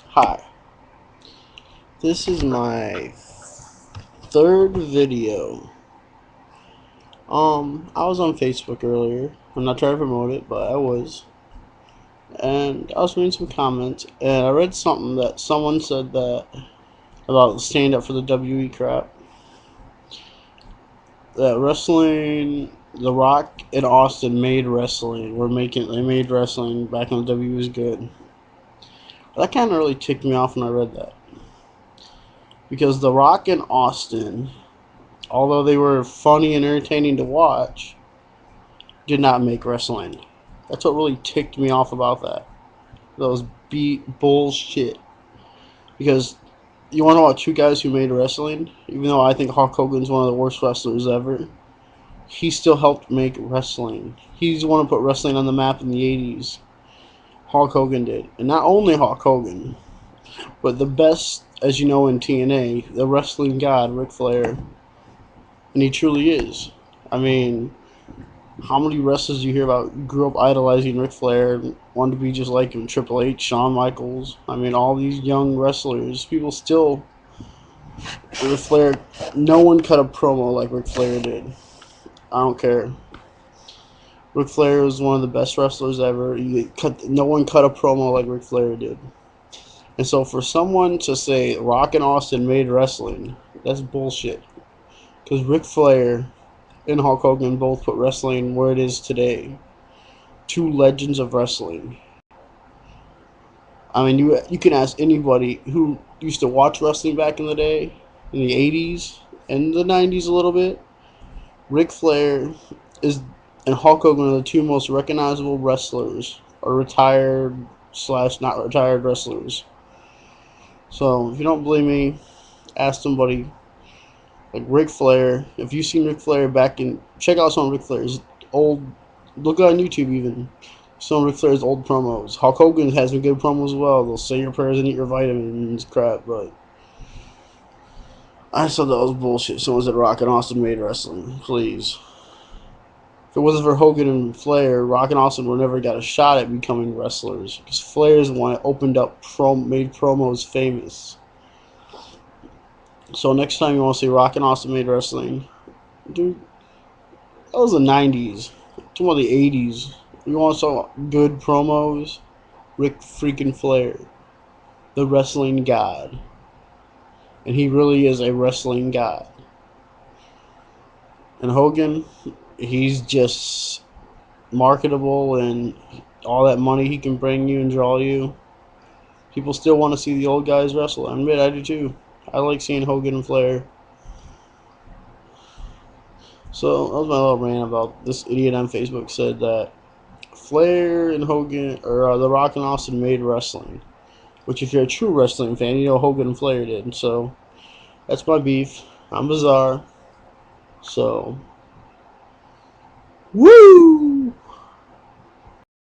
Hi, this is my third video. I was on Facebook earlier. I'm not trying to promote it, but I was. And I was reading some comments, and I read something that someone said that about stand up for the WE crap. That wrestling, The Rock and Austin made wrestling. They made wrestling back when the WWE was good. That kind of really ticked me off when I read that. Because The Rock and Austin, although they were funny and entertaining to watch, did not make wrestling. That's what really ticked me off about that. That was bullshit. Because you want to know about two guys who made wrestling? Even though I think Hulk Hogan's one of the worst wrestlers ever, he still helped make wrestling. He's the one who put wrestling on the map in the 80s. Hulk Hogan did. And not only Hulk Hogan, but the best, as you know, in TNA, the wrestling god, Ric Flair. And he truly is. I mean, how many wrestlers do you hear about grew up idolizing Ric Flair and wanted to be just like him? Triple H, Shawn Michaels. I mean, all these young wrestlers. People still, Ric Flair, no one cut a promo like Ric Flair did. I don't care. Ric Flair was one of the best wrestlers ever. No one cut a promo like Ric Flair did. And so for someone to say Rock and Austin made wrestling, that's bullshit. Because Ric Flair and Hulk Hogan both put wrestling where it is today. Two legends of wrestling. I mean, you can ask anybody who used to watch wrestling back in the day, in the 80s and the 90s a little bit. Ric Flair is and Hulk Hogan are the two most recognizable wrestlers, or retired slash not retired wrestlers. So if you don't believe me, ask somebody like Ric Flair. If you've seen Ric Flair check out some of Ric Flair's old, look on YouTube even, some of Ric Flair's old promos. Hulk Hogan has some good promos as well. They'll say your prayers and eat your vitamins, crap, but I just thought that was bullshit. Someone said Rock and Austin made wrestling. Please. If it wasn't for Hogan and Flair, Rock and Austin would never got a shot at becoming wrestlers. Because Flair is the one that opened up, made promos famous. So next time you want to see Rock and Austin made wrestling, dude, that was the 90s. It's one of the 80s. You want some good promos? Ric freaking Flair. The wrestling god. And he really is a wrestling god. And Hogan, he's just marketable, and all that money he can bring you and draw you. People still want to see the old guys wrestle. I admit, I do too. I like seeing Hogan and Flair. So that was my little rant about this idiot on Facebook said that Flair and Hogan, or The Rock and Austin made wrestling. Which, if you're a true wrestling fan, you know Hogan and Flair did. So that's my beef. I'm Bizzarr. So, woo!